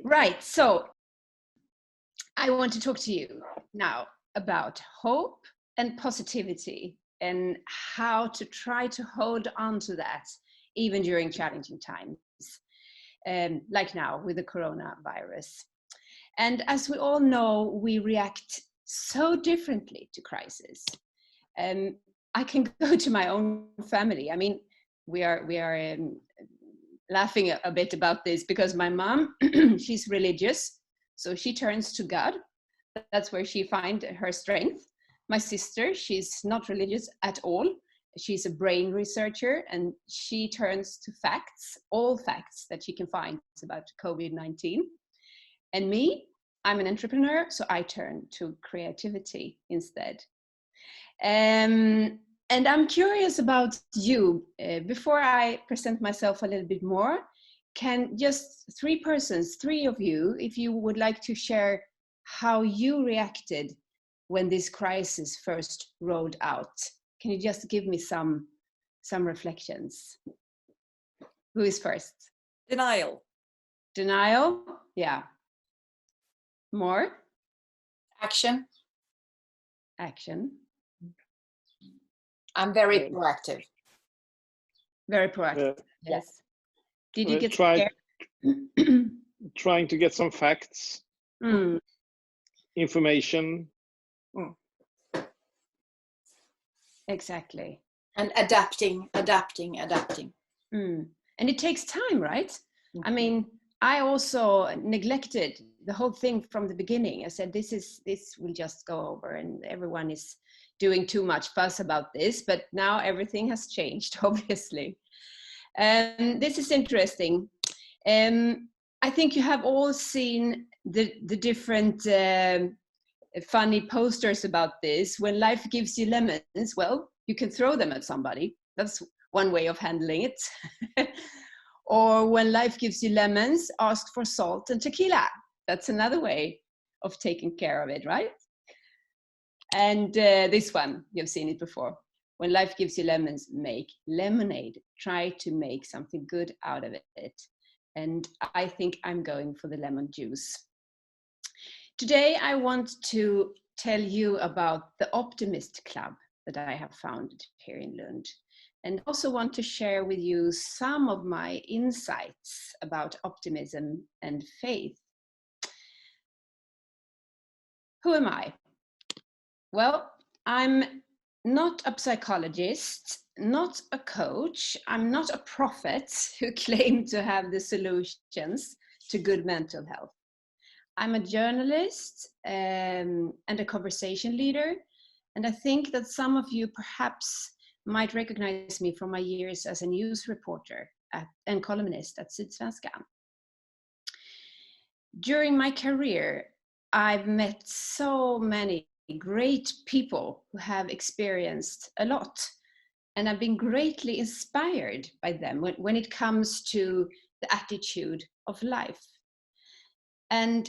Right, so I want to talk to you now about hope and positivity and how to try to hold on to that even during challenging times, like now with the coronavirus. And as we all know, we react so differently to crisis. I can go to my own family. I mean, we are laughing a bit about this because my mom, she's religious, so she turns to God. That's where she finds her strength. My sister, she's not religious at all. She's a brain researcher and she turns to facts, all facts that she can find about COVID-19. And me, I'm an entrepreneur, so I turn to creativity instead. And I'm curious about you. Before I present myself a little bit more, can just three of you, if you would like to share how you reacted when this crisis first rolled out. Can you just give me some reflections? Who is first? Denial. Denial? Yeah. More? Action. Action. I'm very proactive. Very proactive. Yes. Did you get scared? Trying to get some facts, information. Exactly. And adapting. And it takes time, right? I mean, I also neglected the whole thing from the beginning. I said, this will just go over and everyone is doing too much fuss about this, but now everything has changed, obviously. This is interesting. I think you have all seen the different funny posters about this. When life gives you lemons, well, you can throw them at somebody. That's one way of handling it. Or when life gives you lemons, ask for salt and tequila. That's another way of taking care of it, right? And this one, you've seen it before. When life gives you lemons, make lemonade. Try to make something good out of it. And I think I'm going for the lemon juice. Today, I want to tell you about the Optimist Club that I have founded here in Lund. And also want to share with you some of my insights about optimism and faith. Who am I? Well, I'm not a psychologist, not a coach. I'm not a prophet who claim to have the solutions to good mental health. I'm a journalist and a conversation leader. And I think that some of you perhaps might recognize me from my years as a news reporter and columnist at Sydsvenskan. During my career, I've met so many great people who have experienced a lot, and I've been greatly inspired by them when it comes to the attitude of life. And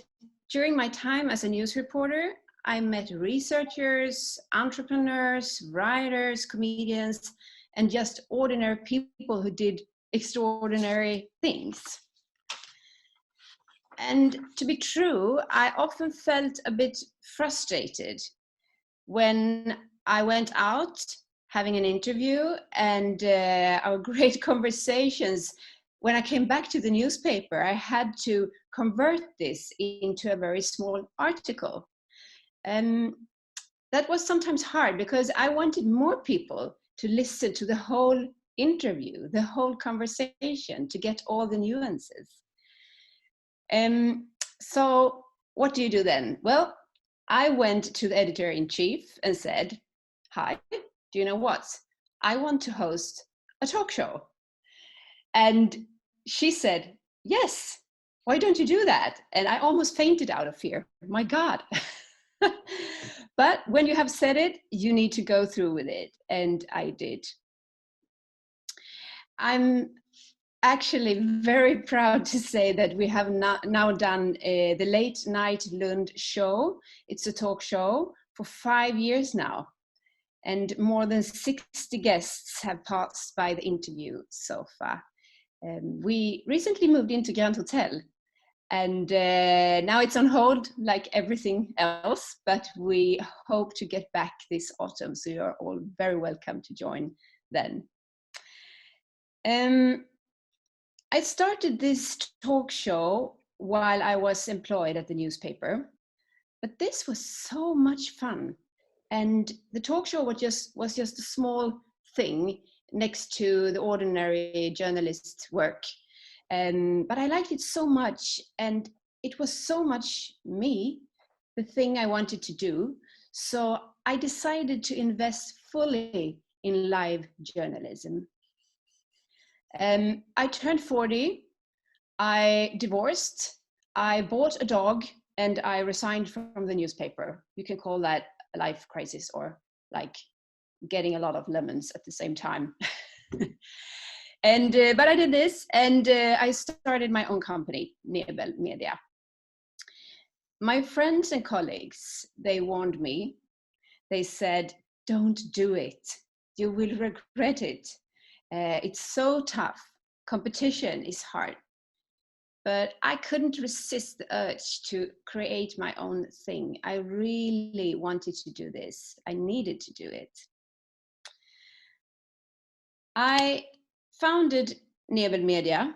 during my time as a news reporter, I met researchers, entrepreneurs, writers, comedians, and just ordinary people who did extraordinary things. And to be true, I often felt a bit frustrated when I went out having an interview and our great conversations. When I came back to the newspaper, I had to convert this into a very small article. That was sometimes hard because I wanted more people to listen to the whole interview, the whole conversation, to get all the nuances. So what do you do then? Well, I went to the editor-in-chief and said, hi, do you know what? I want to host a talk show. And she said, yes, why don't you do that? And I almost fainted out of fear. My God. But when you have said it, you need to go through with it. And I did. I'm actually very proud to say that we have now done the Late Night Lund show. It's a talk show for 5 years now. And more than 60 guests have passed by the interview so far. We recently moved into Grand Hotel. And now it's on hold like everything else, but we hope to get back this autumn. So you're all very welcome to join then. I started this talk show while I was employed at the newspaper, but this was so much fun. And the talk show was just a small thing next to the ordinary journalist work. But I liked it so much, and it was so much me, the thing I wanted to do. So I decided to invest fully in live journalism. I turned 40, I divorced, I bought a dog, and I resigned from the newspaper. You can call that a life crisis, or like getting a lot of lemons at the same time. And but I did this, and I started my own company, Nebel Media. My friends and colleagues, they warned me. They said, don't do it. You will regret it. It's so tough. Competition is hard. But I couldn't resist the urge to create my own thing. I really wanted to do this. I needed to do it. I founded Nebel Media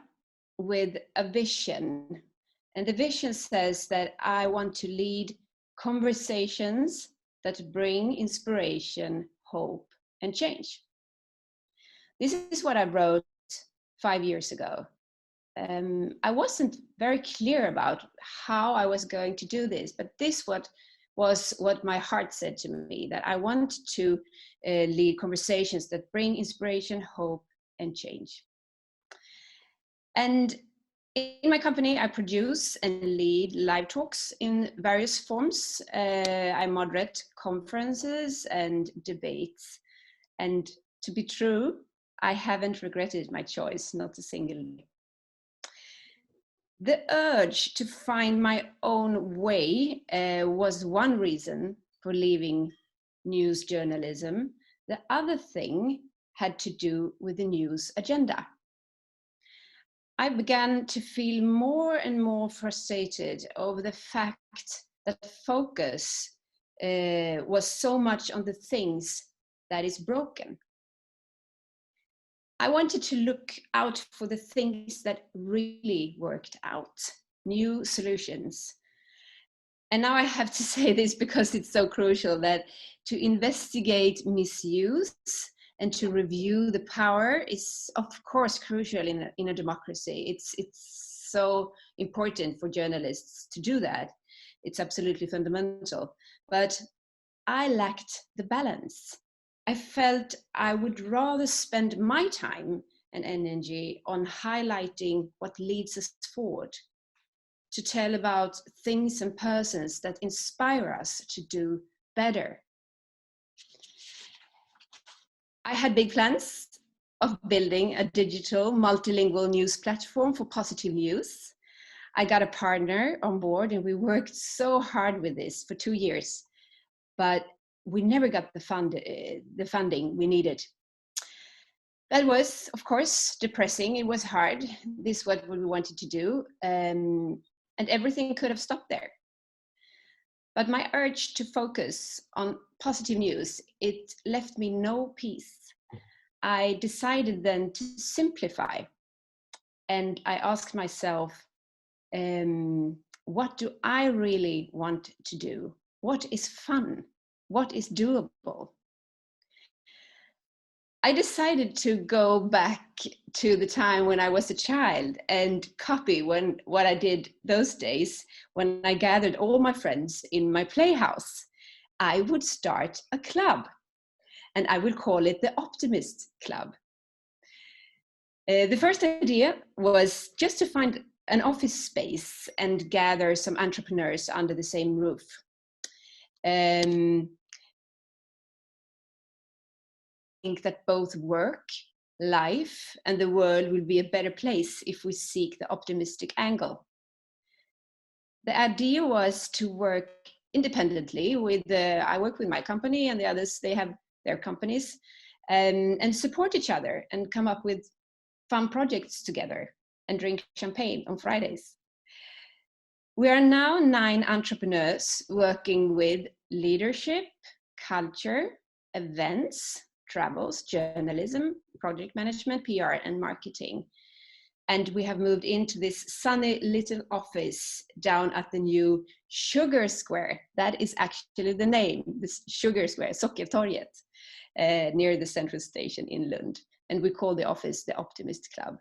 with a vision. And the vision says that I want to lead conversations that bring inspiration, hope, and change. This is what I wrote 5 years ago. I wasn't very clear about how I was going to do this, but this was what my heart said to me, that I want to lead conversations that bring inspiration, hope, and change. And in my company, I produce and lead live talks in various forms. I moderate conferences and debates. And to be true, I haven't regretted my choice, not a single day. The urge to find my own way was one reason for leaving news journalism. The other thing had to do with the news agenda. I began to feel more and more frustrated over the fact that focus was so much on the things that is broken. I wanted to look out for the things that really worked out, new solutions. And now I have to say this because it's so crucial, that to investigate misuse and to review the power is of course crucial in a democracy. It's so important for journalists to do that. It's absolutely fundamental. But I lacked the balance. I felt I would rather spend my time and energy on highlighting what leads us forward, to tell about things and persons that inspire us to do better. I had big plans of building a digital multilingual news platform for positive news. I got a partner on board and we worked so hard with this for 2 years, but we never got the funding we needed. That was, of course, depressing. It was hard. This is what we wanted to do. And everything could have stopped there. But my urge to focus on positive news, it left me no peace. I decided then to simplify. And I asked myself, what do I really want to do? What is fun? What is doable? I decided to go back to the time when I was a child and copy what I did those days when I gathered all my friends in my playhouse. I would start a club and I would call it the Optimistklubben. The first idea was just to find an office space and gather some entrepreneurs under the same roof. Think that both work, life, and the world will be a better place if we seek the optimistic angle. The idea was to work independently with, I work with my company and the others, they have their companies, and support each other and come up with fun projects together and drink champagne on Fridays. We are now 9 entrepreneurs working with leadership, culture, events, travels, journalism, project management, PR, and marketing. And we have moved into this sunny little office down at the new Sugar Square. That is actually the name, this Sugar Square, Sockertorget, near the central station in Lund. And we call the office the Optimist Club.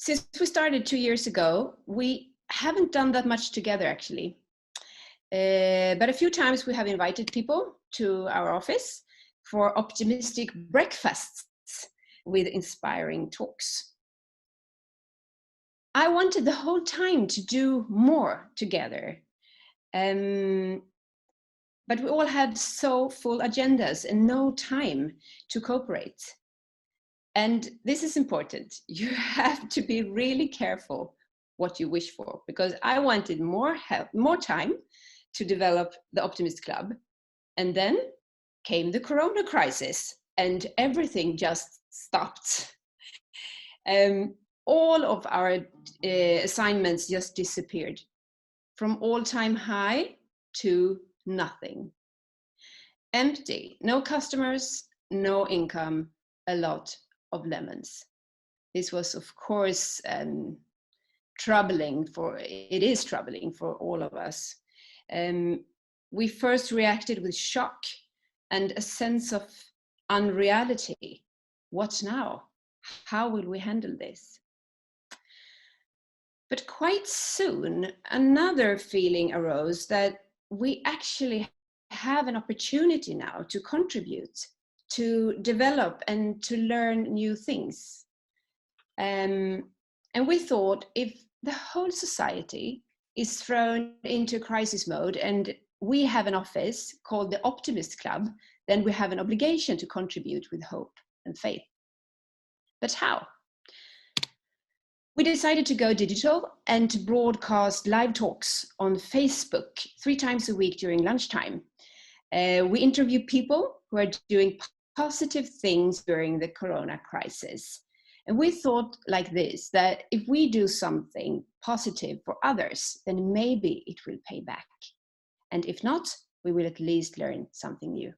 Since we started 2 years ago, we haven't done that much together actually. But a few times we have invited people to our office for optimistic breakfasts with inspiring talks. I wanted the whole time to do more together. But we all had so full agendas and no time to cooperate. And this is important. You have to be really careful what you wish for, because I wanted more help, more time to develop the Optimist Club. And then came the Corona crisis and everything just stopped. All of our assignments just disappeared, from all-time high to nothing. Empty, no customers, no income, a lot of lemons. This was, of course, troubling it is troubling for all of us. We first reacted with shock and a sense of unreality. What now? How will we handle this? But quite soon, another feeling arose that we actually have an opportunity now to contribute, to develop and to learn new things. And we thought, if the whole society is thrown into crisis mode and we have an office called the Optimist Club, then we have an obligation to contribute with hope and faith. But how? We decided to go digital and to broadcast live talks on Facebook 3 times a week during lunchtime. We interview people who are doing positive things during the Corona crisis. And we thought like this, that if we do something positive for others, then maybe it will pay back. And if not, we will at least learn something new.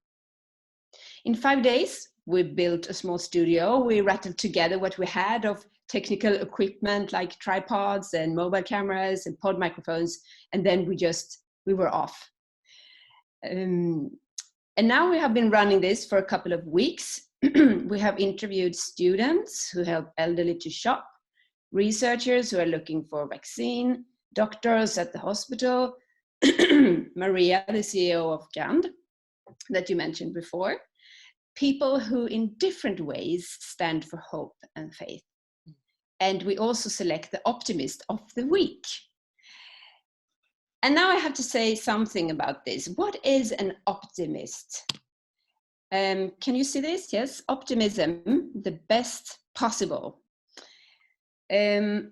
In 5 days, we built a small studio. We rattled together what we had of technical equipment like tripods and mobile cameras and pod microphones. And then we were off. And now we have been running this for a couple of weeks. We have interviewed students who help elderly to shop, researchers who are looking for a vaccine, doctors at the hospital, Maria, the CEO of JAND, that you mentioned before, people who in different ways stand for hope and faith. And we also select the Optimist of the Week. And now I have to say something about this. What is an optimist? Can you see this? Yes, optimism, the best possible. I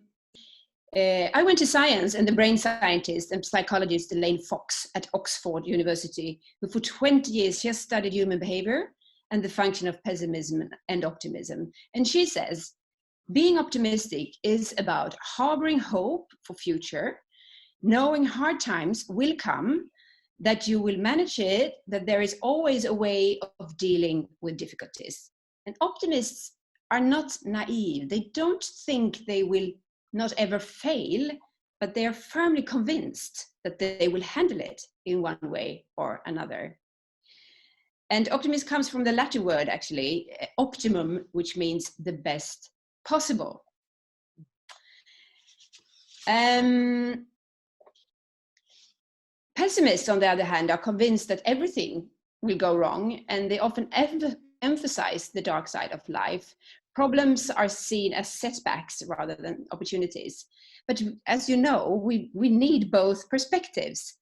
went to science, and the brain scientist and psychologist Elaine Fox at Oxford University, who for 20 years she has studied human behavior and the function of pessimism and optimism. And she says, being optimistic is about harboring hope for future, knowing hard times will come, that you will manage it, that there is always a way of dealing with difficulties. And optimists are not naive. They don't think they will not ever fail, but they are firmly convinced that they will handle it in one way or another. And optimism comes from the Latin word, actually, optimum, which means the best possible. Pessimists, on the other hand, are convinced that everything will go wrong, and they often emphasize the dark side of life. Problems are seen as setbacks rather than opportunities. But as you know, we need both perspectives.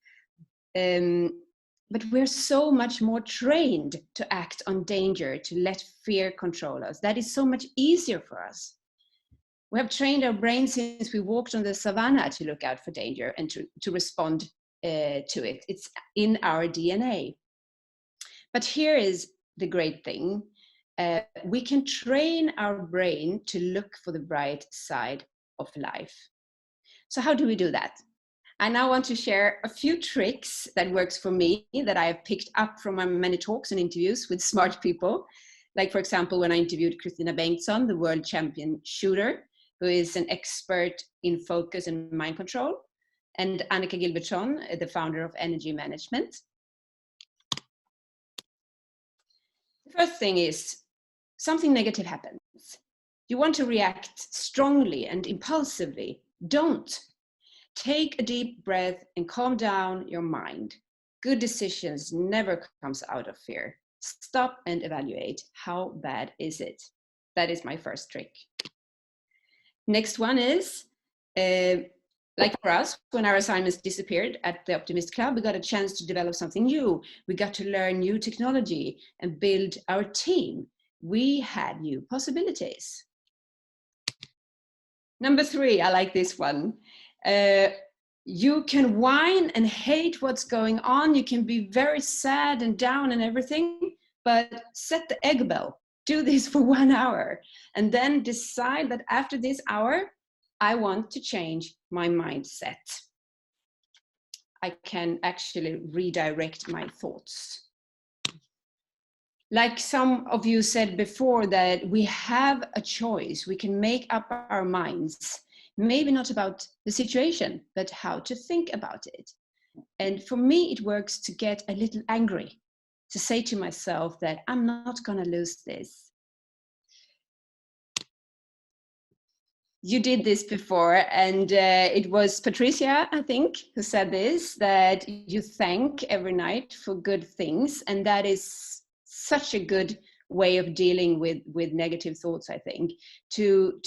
But we're so much more trained to act on danger, to let fear control us. That is so much easier for us. We have trained our brains since we walked on the savannah to look out for danger and to respond to it. It's in our DNA. But here is the great thing. We can train our brain to look for the bright side of life. So how do we do that? I now want to share a few tricks that works for me that I have picked up from my many talks and interviews with smart people. Like, for example, when I interviewed Christina Bengtsson, the world champion shooter, who is an expert in focus and mind control, and Annika Gilbertsson, the founder of Energy Management. The first thing is, something negative happens. You want to react strongly and impulsively. Don't. Take a deep breath and calm down your mind. Good decisions never comes out of fear. Stop and evaluate. How bad is it? That is my first trick. Next one is, like for us, when our assignments disappeared at the Optimist Club, we got a chance to develop something new. We got to learn new technology and build our team. We had new possibilities. Number 3, I like this one. You can whine and hate what's going on. You can be very sad and down and everything, but set the egg bell. Do this for 1 hour and then decide that after this hour, I want to change my mindset. I can actually redirect my thoughts. Like some of you said before, that we have a choice. We can make up our minds, maybe not about the situation, but how to think about it. And for me, it works to get a little angry, to say to myself that I'm not going to lose this. You did this before, and it was Patricia, I think, who said this, that you thank every night for good things, and that is such a good way of dealing with negative thoughts, I think, to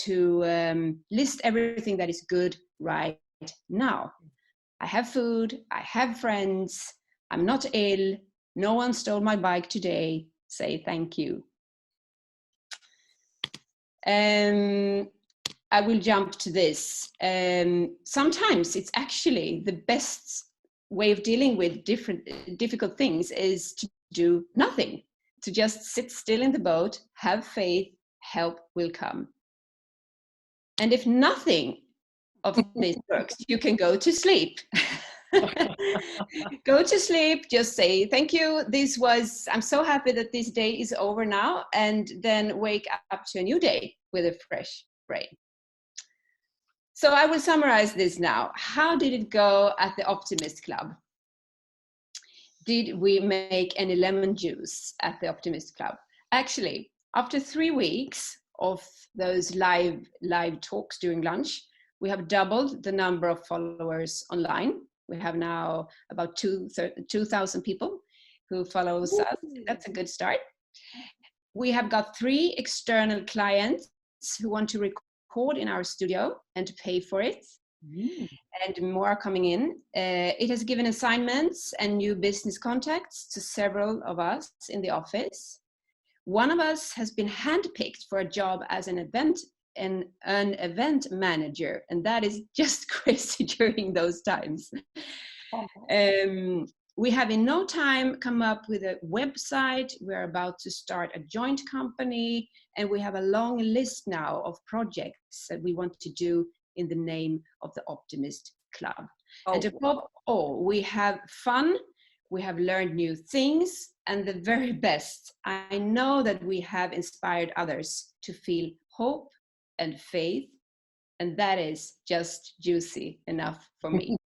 list everything that is good right now. I have food, I have friends, I'm not ill, no one stole my bike today, say thank you. I will jump to this. Sometimes it's actually the best way of dealing with difficult things is to do nothing, to just sit still in the boat, have faith, help will come. And if nothing of this works, you can go to sleep. Go to sleep, just say thank you, I'm so happy that this day is over now, and then wake up to a new day with a fresh brain. So I will summarize this now. How did it go at the Optimist Club? Did we make any lemon juice at the Optimist Club? Actually, after 3 weeks of those live talks during lunch, we have doubled the number of followers online. We have now about 2,000 people who follows us. That's a good start. We have got 3 external clients who want to record in our studio and to pay for it. And more are coming in. It has given assignments and new business contacts to several of us in the office. One of us has been handpicked for a job as an event manager, and that is just crazy during those times. We have in no time come up with a website. We're about to start a joint company, and we have a long list now of projects that we want to do in the name of the Optimist Club. And above all, we have fun, we have learned new things, and the very best, I know that we have inspired others to feel hope and faith, and that is just juicy enough for me.